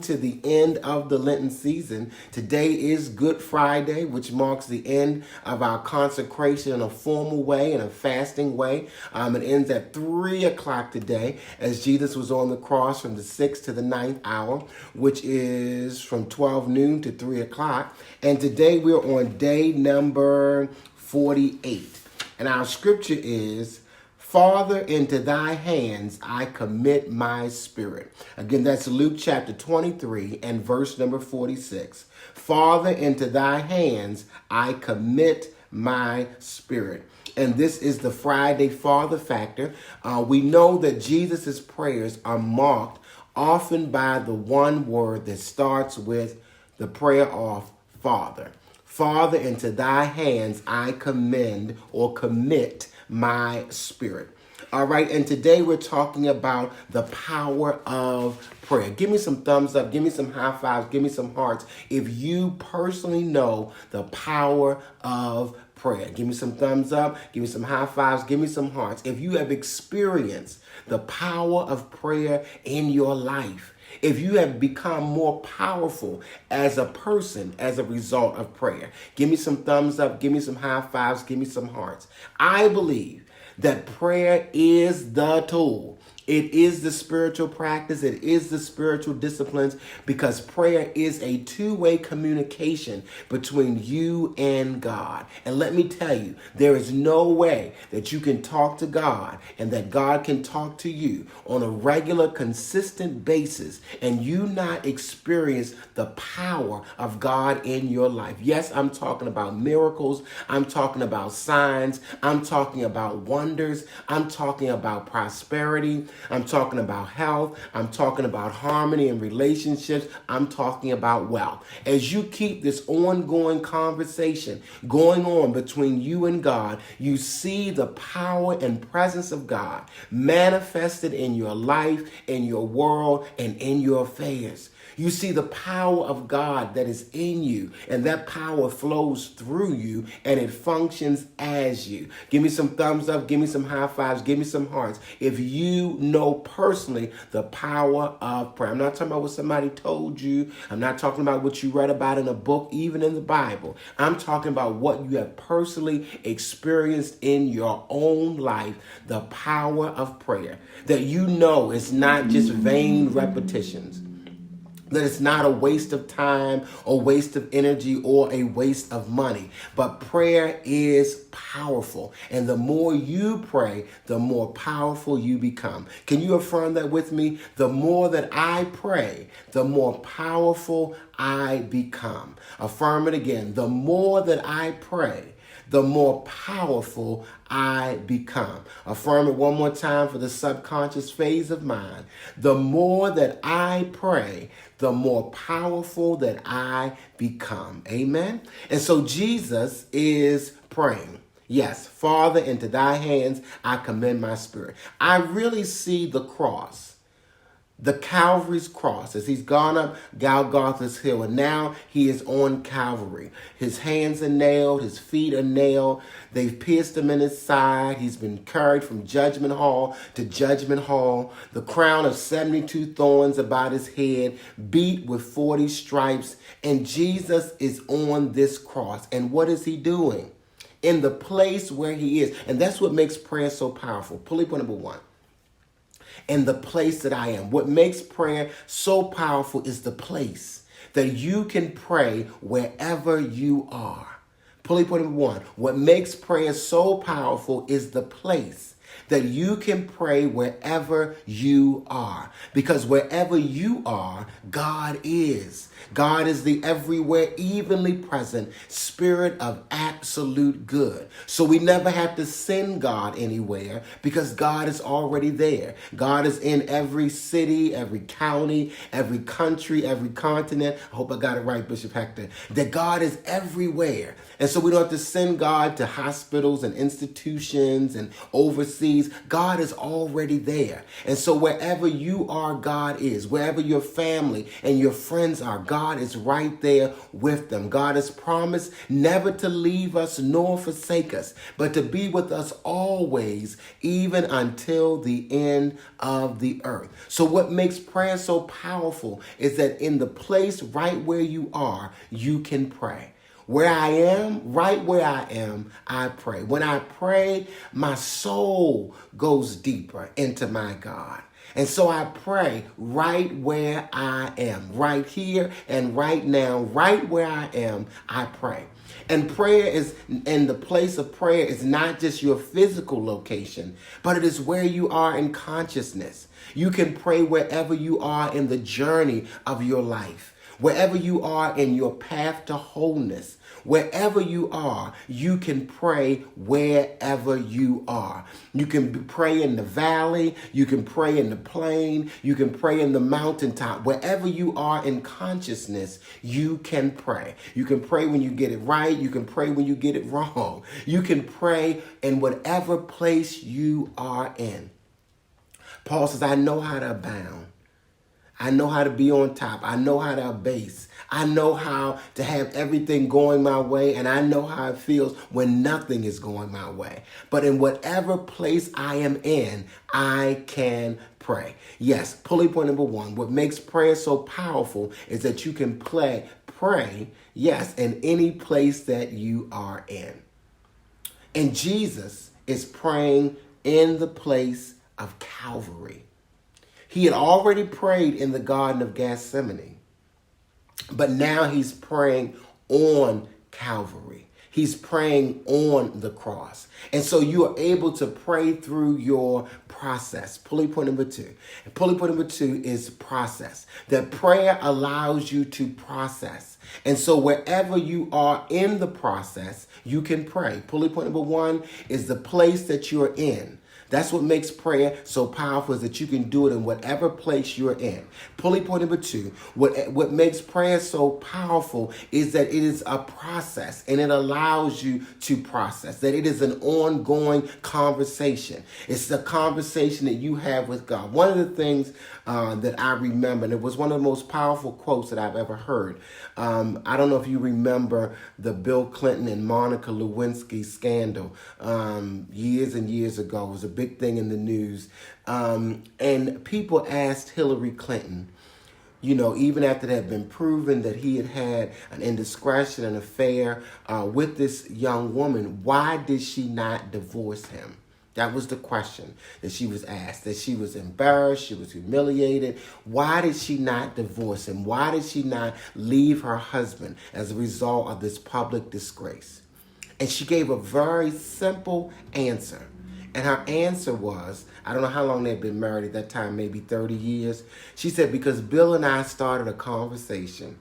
To the end of the Lenten season. Today is Good Friday, which marks the end of our consecration in a formal way, in a fasting way. It ends at 3 o'clock today as Jesus was on the cross from the 6th to the 9th hour, which is from 12 noon to 3 o'clock. And today we're on day number 48. And our scripture is, Father, into thy hands I commit my spirit. Again, that's Luke chapter 23 and verse number 46. Father, into thy hands I commit my spirit. And this is the Friday Father factor. We know that Jesus' prayers are marked often by the one word that starts with the prayer of Father. Father, into thy hands I commend or commit my spirit. All right, and today we're talking about the power of prayer. Give me some thumbs up, give me some high fives, give me some hearts if you personally know the power of prayer. Give me some thumbs up, give me some high fives, give me some hearts if you have experienced the power of prayer in your life. If you have become more powerful as a person as a result of prayer, give me some thumbs up, give me some high fives, give me some hearts. I believe that prayer is the tool. It is the spiritual practice. It is the spiritual disciplines because prayer is a two-way communication between you and God. And let me tell you, there is no way that you can talk to God and that God can talk to you on a regular, consistent basis and you not experience the power of God in your life. Yes, I'm talking about miracles. I'm talking about signs. I'm talking about wonders. I'm talking about prosperity. I'm talking about health. I'm talking about harmony and relationships. I'm talking about wealth. As you keep this ongoing conversation going on between you and God, you see the power and presence of God manifested in your life, in your world, and in your affairs. You see the power of God that is in you, and that power flows through you, and it functions as you. Give me some thumbs up, give me some high fives, give me some hearts if you know personally the power of prayer. I'm not talking about what somebody told you. I'm not talking about what you read about in a book, even in the Bible. I'm talking about what you have personally experienced in your own life, the power of prayer, that you know is not just vain repetitions, that it's not a waste of time or waste of energy or a waste of money. But prayer is powerful. And the more you pray, the more powerful you become. Can you affirm that with me? The more that I pray, the more powerful I become. Affirm it again. The more that I pray, the more powerful I become. Affirm it one more time for the subconscious phase of mind. The more that I pray, the more powerful that I become. Amen? And so Jesus is praying. Yes, Father, into thy hands I commend my spirit. I really see the cross, the Calvary's cross, as he's gone up Golgotha's hill, and now he is on Calvary. His hands are nailed, his feet are nailed. They've pierced him in his side. He's been carried from judgment hall to judgment hall. The crown of 72 thorns about his head, beat with 40 stripes. And Jesus is on this cross. And what is he doing? In the place where he is. And that's what makes prayer so powerful. Pulley point number one. In the place that I am. What makes prayer so powerful is the place that you can pray wherever you are. Pulley point number one. What makes prayer so powerful is the place that you can pray wherever you are. Because wherever you are, God is. God is the everywhere, evenly present spirit of absolute good. So we never have to send God anywhere because God is already there. God is in every city, every county, every country, every continent. I hope I got it right, Bishop Hector. That God is everywhere. And so we don't have to send God to hospitals and institutions and overseas sees, God is already there. And so wherever you are, God is. Wherever your family and your friends are, God is right there with them. God has promised never to leave us nor forsake us, but to be with us always, even until the end of the earth. So what makes prayer so powerful is that in the place right where you are, you can pray. Where I am, right where I am, I pray. When I pray, my soul goes deeper into my God. And so I pray right where I am, right here and right now, right where I am, I pray. And prayer is, in the place of prayer is not just your physical location, but it is where you are in consciousness. You can pray wherever you are in the journey of your life, wherever you are in your path to wholeness. Wherever you are, you can pray wherever you are. You can pray in the valley. You can pray in the plain. You can pray in the mountaintop. Wherever you are in consciousness, you can pray. You can pray when you get it right. You can pray when you get it wrong. You can pray in whatever place you are in. Paul says, I know how to abound. I know how to be on top. I know how to abase. I know how to have everything going my way, and I know how it feels when nothing is going my way. But in whatever place I am in, I can pray. Yes, pulley point number one, what makes prayer so powerful is that you can pray, yes, in any place that you are in. And Jesus is praying in the place of Calvary. He had already prayed in the Garden of Gethsemane, but now he's praying on Calvary. He's praying on the cross. And so you are able to pray through your process. Pulley point number two. And pulley point number two is process. That prayer allows you to process. And so wherever you are in the process, you can pray. Pulley point number one is the place that you're in. That's what makes prayer so powerful, is that you can do it in whatever place you're in. Pulley point number two, what makes prayer so powerful is that it is a process, and it allows you to process, that it is an ongoing conversation. It's a conversation that you have with God. One of the things that I remember, and it was one of the most powerful quotes that I've ever heard. I don't know if you remember the Bill Clinton and Monica Lewinsky scandal years and years ago. It was a big thing in the news. And people asked Hillary Clinton, you know, even after it had been proven that he had had an indiscretion, an affair with this young woman, why did she not divorce him? That was the question that she was asked, that she was embarrassed, she was humiliated. Why did she not divorce him? Why did she not leave her husband as a result of this public disgrace? And she gave a very simple answer. And her answer was, I don't know how long they'd been married at that time, maybe 30 years. She said, because Bill and I started a conversation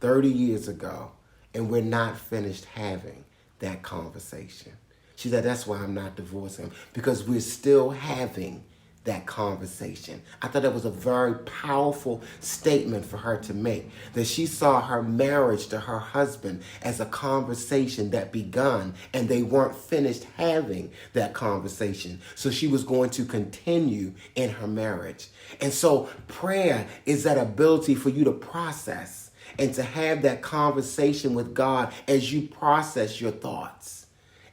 30 years ago, and we're not finished having that conversation. She said, that's why I'm not divorcing him, because we're still having that conversation. I thought that was a very powerful statement for her to make, that she saw her marriage to her husband as a conversation that begun, and they weren't finished having that conversation. So she was going to continue in her marriage. And so prayer is that ability for you to process and to have that conversation with God as you process your thoughts,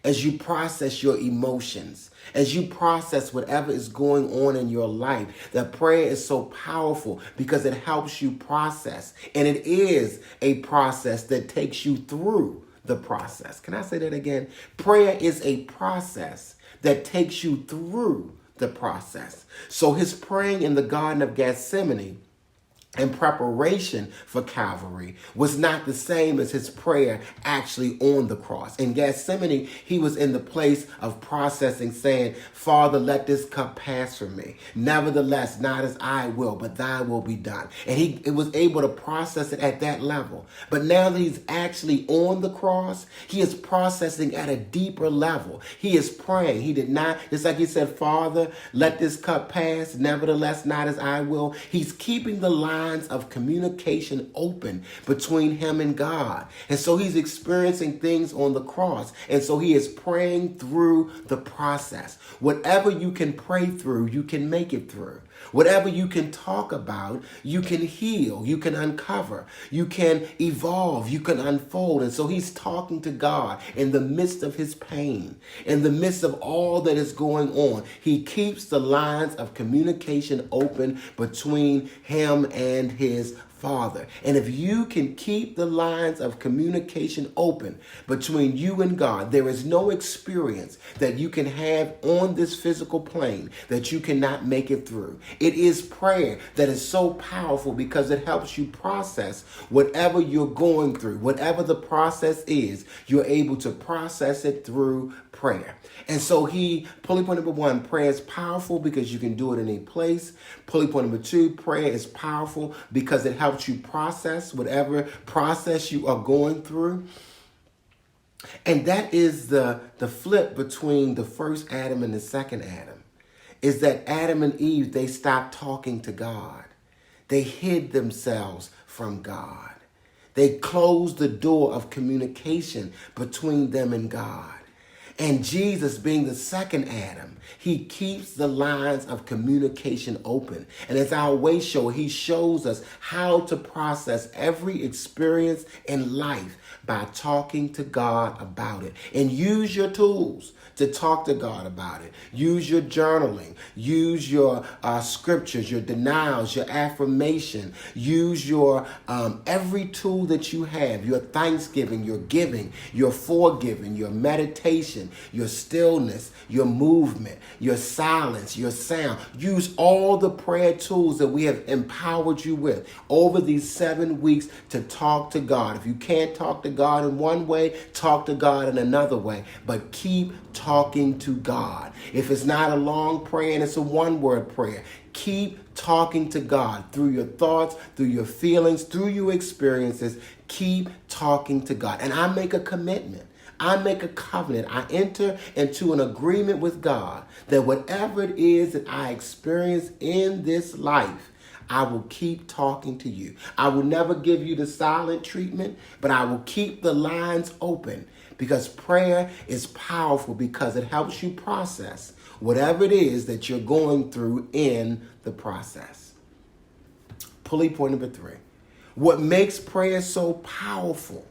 as you process your emotions, as you process whatever is going on in your life. That prayer is so powerful because it helps you process. And it is a process that takes you through the process. Can I say that again? Prayer is a process that takes you through the process. So his praying in the Garden of Gethsemane in preparation for Calvary was not the same as his prayer actually on the cross. In Gethsemane, he was in the place of processing, saying, Father, let this cup pass from me. Nevertheless, not as I will, but thy will be done. And he was able to process it at that level. But now that he's actually on the cross, he is processing at a deeper level. He is praying. He did not, just like he said, Father, let this cup pass. Nevertheless, not as I will. He's keeping the line lines of communication open between him and God. And so he's experiencing things on the cross. And so he is praying through the process. Whatever you can pray through, you can make it through. Whatever you can talk about, you can heal, you can uncover, you can evolve, you can unfold. And so he's talking to God in the midst of his pain, in the midst of all that is going on. He keeps the lines of communication open between him and his Father. And if you can keep the lines of communication open between you and God, there is no experience that you can have on this physical plane that you cannot make it through. It is prayer that is so powerful because it helps you process whatever you're going through. Whatever the process is, you're able to process it through prayer. And so pulley point number one, prayer is powerful because you can do it in any place. Pulley point number two, prayer is powerful because it helps you process whatever process you are going through. And that is the flip between the first Adam and the second Adam, is that Adam and Eve, they stopped talking to God. They hid themselves from God. They closed the door of communication between them and God. And Jesus, being the second Adam, he keeps the lines of communication open. And as our way show, he shows us how to process every experience in life by talking to God about it. And use your tools to talk to God about it. Use your journaling. Use your scriptures, your denials, your affirmation. Use your every tool that you have, your thanksgiving, your giving, your forgiving, your meditation, your stillness, your movement, your silence, your sound. Use all the prayer tools that we have empowered you with over these 7 weeks to talk to God. If you can't talk to God in one way, talk to God in another way. But keep talking to God. If it's not a long prayer and it's a one-word prayer, keep talking to God through your thoughts, through your feelings, through your experiences. Keep talking to God. And I make a commitment. I make a covenant. I enter into an agreement with God that whatever it is that I experience in this life, I will keep talking to you. I will never give you the silent treatment, but I will keep the lines open because prayer is powerful because it helps you process whatever it is that you're going through in the process. Pulley point number 3. What makes prayer so powerful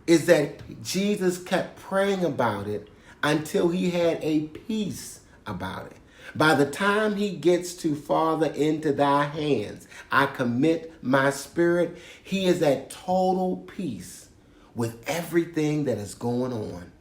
is that Jesus kept praying about it until he had a peace about it. By the time he gets to Father, into thy hands, I commit my spirit, he is at total peace with everything that is going on.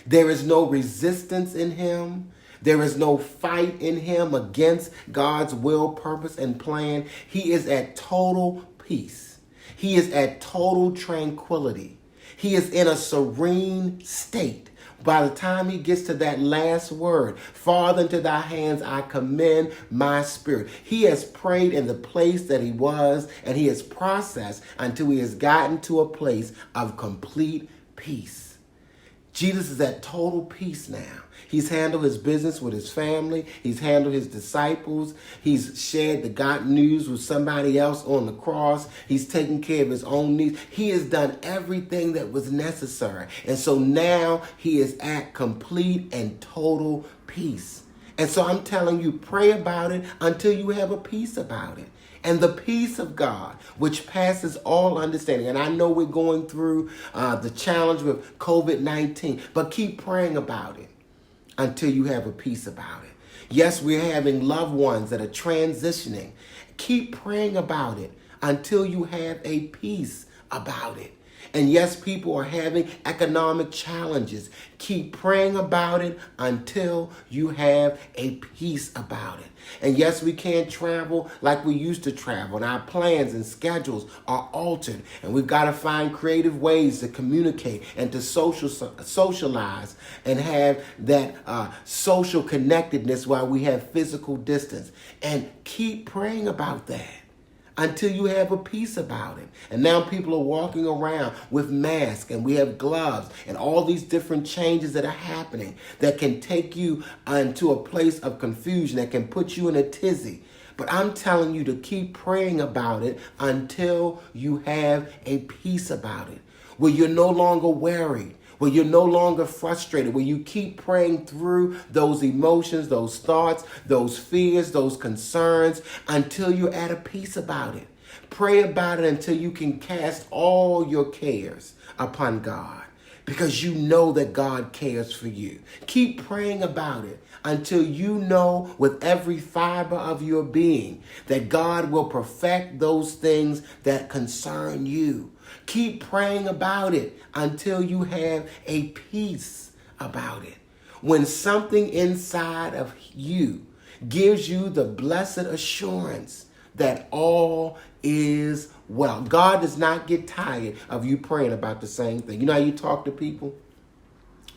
There is no resistance in him. There is no fight in him against God's will, purpose, and plan. He is at total peace. He is at total tranquility. He is in a serene state. By the time he gets to that last word, Father, into thy hands I commend my spirit. He has prayed in the place that he was, and he has processed until he has gotten to a place of complete peace. Jesus is at total peace now. He's handled his business with his family. He's handled his disciples. He's shared the God news with somebody else on the cross. He's taken care of his own needs. He has done everything that was necessary. And so now he is at complete and total peace. And so I'm telling you, pray about it until you have a peace about it. And the peace of God, which passes all understanding. And I know we're going through the challenge with COVID-19, but keep praying about it until you have a peace about it. Yes, we're having loved ones that are transitioning. Keep praying about it until you have a peace about it. And yes, people are having economic challenges. Keep praying about it until you have a peace about it. And yes, we can't travel like we used to travel, and our plans and schedules are altered. And we've got to find creative ways to communicate and to socialize and have that social connectedness while we have physical distance. And keep praying about that until you have a peace about it. And now people are walking around with masks, and we have gloves and all these different changes that are happening that can take you into a place of confusion, that can put you in a tizzy. But I'm telling you to keep praying about it until you have a peace about it, where you're no longer worried, where you're no longer frustrated, where you keep praying through those emotions, those thoughts, those fears, those concerns, until you're at a peace about it. Pray about it until you can cast all your cares upon God, because you know that God cares for you. Keep praying about it until you know with every fiber of your being that God will perfect those things that concern you. Keep praying about it until you have a peace about it. When something inside of you gives you the blessed assurance that all is well. God does not get tired of you praying about the same thing. You know how you talk to people?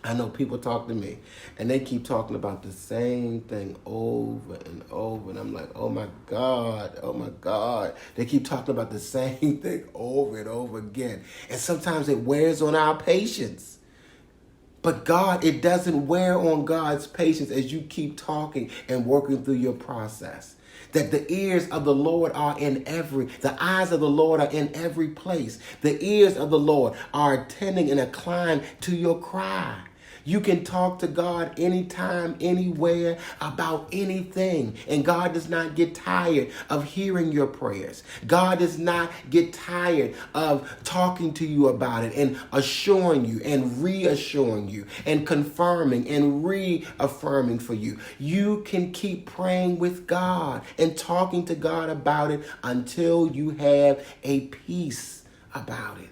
I know people talk to me and they keep talking about the same thing over and over. And I'm like, oh my God, oh my God. They keep talking about the same thing over and over again. And sometimes it wears on our patience. But God, it doesn't wear on God's patience as you keep talking and working through your process. That the ears of the Lord are the eyes of the Lord are in every place. The ears of the Lord are attending and inclined to your cry. You can talk to God anytime, anywhere, about anything. And God does not get tired of hearing your prayers. God does not get tired of talking to you about it and assuring you and reassuring you and confirming and reaffirming for you. You can keep praying with God and talking to God about it until you have a peace about it.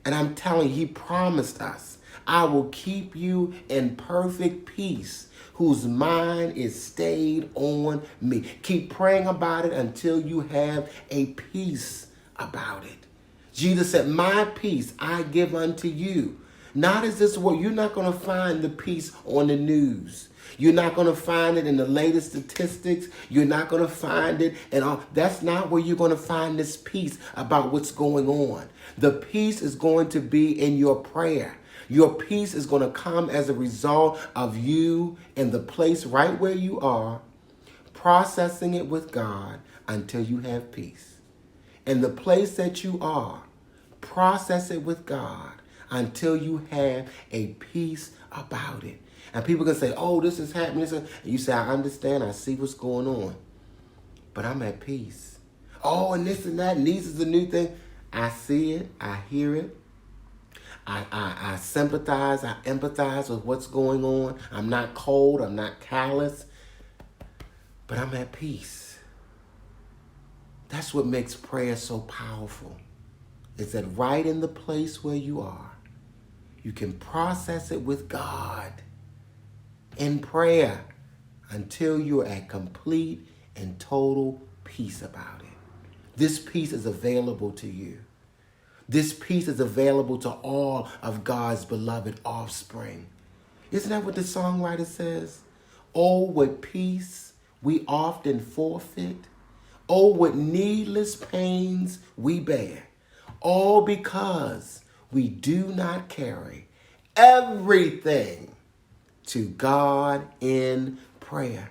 And I'm telling you, He promised us, I will keep you in perfect peace, whose mind is stayed on me. Keep praying about it until you have a peace about it. Jesus said, my peace I give unto you. Not as this world. You're not going to find the peace on the news. You're not going to find it in the latest statistics. You're not going to find it. And that's not where you're going to find this peace about what's going on. The peace is going to be in your prayer. Your peace is going to come as a result of you in the place right where you are, processing it with God until you have peace. In the place that you are, process it with God until you have a peace about it. And people can say, oh, this is happening. And you say, I understand. I see what's going on. But I'm at peace. Oh, and this and that, and these is a new thing. I see it. I hear it. I sympathize. I empathize with what's going on. I'm not cold. I'm not callous. But I'm at peace. That's what makes prayer so powerful. Is that right in the place where you are, you can process it with God in prayer until you're at complete and total peace about it. This peace is available to you. This peace is available to all of God's beloved offspring. Isn't that what the songwriter says? Oh, what peace we often forfeit. Oh, what needless pains we bear. All because we do not carry everything to God in prayer.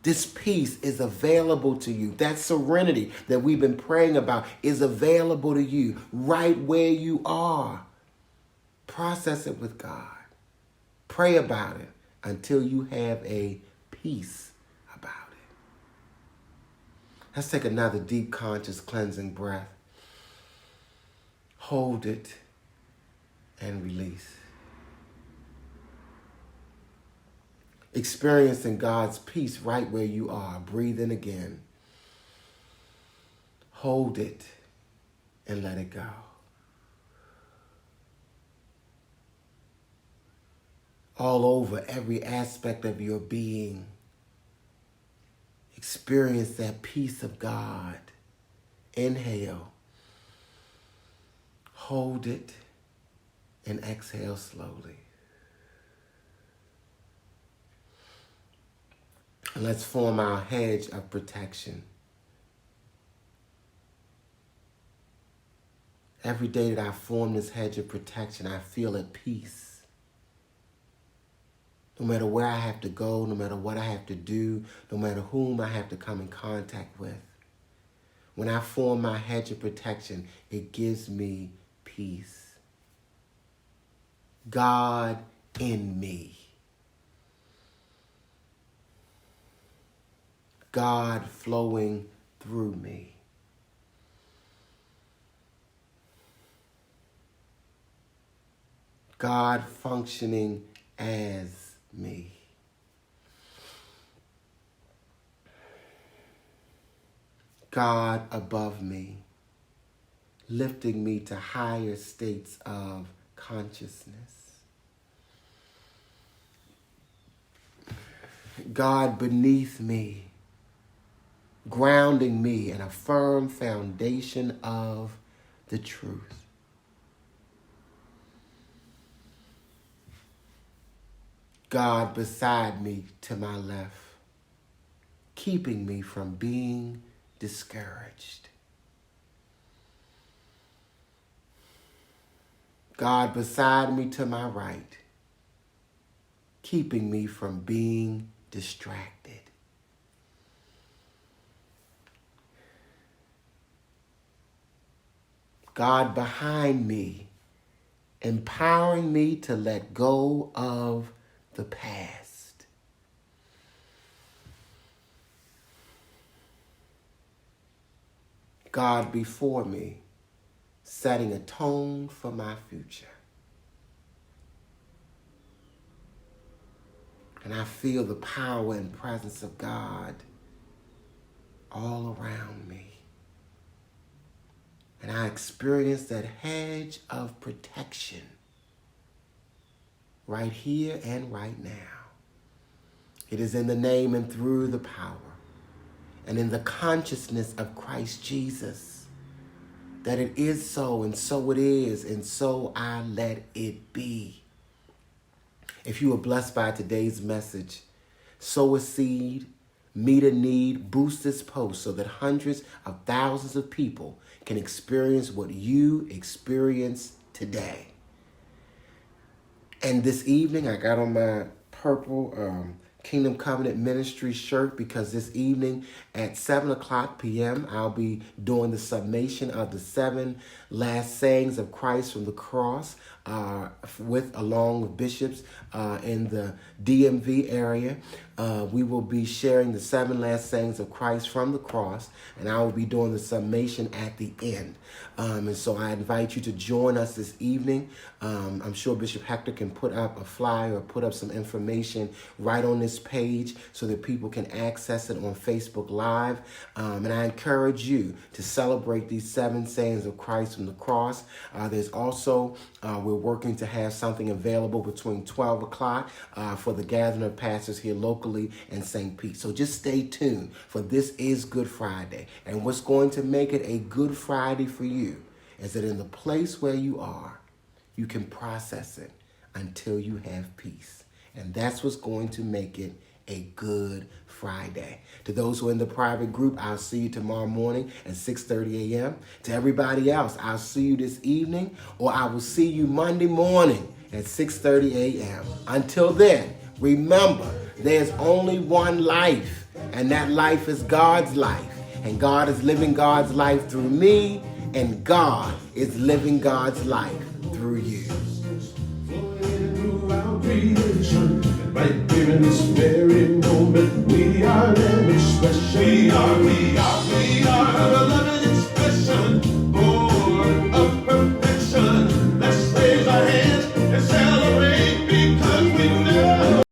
This peace is available to you. That serenity that we've been praying about is available to you right where you are. Process it with God. Pray about it until you have a peace about it. Let's take another deep, conscious, cleansing breath. Hold it and release. Experiencing God's peace right where you are. Breathe in again. Hold it and let it go. All over every aspect of your being. Experience that peace of God. Inhale. Hold it and exhale slowly. And let's form our hedge of protection. Every day that I form this hedge of protection, I feel at peace. No matter where I have to go, no matter what I have to do, no matter whom I have to come in contact with. When I form my hedge of protection, it gives me peace. God in me. God flowing through me. God functioning as me. God above me, lifting me to higher states of consciousness. God beneath me, grounding me in a firm foundation of the truth. God beside me to my left, keeping me from being discouraged. God beside me to my right, keeping me from being distracted. God behind me, empowering me to let go of the past. God before me, setting a tone for my future. And I feel the power and presence of God all around me. And I experience that hedge of protection right here and right now. It is in the name and through the power and in the consciousness of Christ Jesus that it is so, and so it is, and so I let it be. If you were blessed by today's message, sow a seed, meet a need, boost this post so that hundreds of thousands of people can experience what you experience today. And this evening, I got on my purple Kingdom Covenant Ministry shirt because this evening at 7 o'clock p.m., I'll be doing the summation of the 7 last sayings of Christ from the cross along with bishops in the DMV area. We will be sharing the 7 last sayings of Christ from the cross, and I will be doing the summation at the end. And so I invite you to join us this evening. I'm sure Bishop Hector can put up a flyer or put up some information right on this page so that people can access it on Facebook Live. And I encourage you to celebrate these 7 sayings of Christ from the cross. There's also, we're working to have something available between 12 o'clock for the gathering of pastors here locally in St. Pete. So just stay tuned, for this is Good Friday. And what's going to make it a Good Friday for you is that in the place where you are, you can process it until you have peace. And that's what's going to make it a Good Friday. To those who are in the private group, I'll see you tomorrow morning at 6:30 a.m. To everybody else, I'll see you this evening, or I will see you Monday morning at 6:30 a.m. Until then, remember, there's only one life, and that life is God's life. And God is living God's life through me, and God is living God's life through you. Right here in this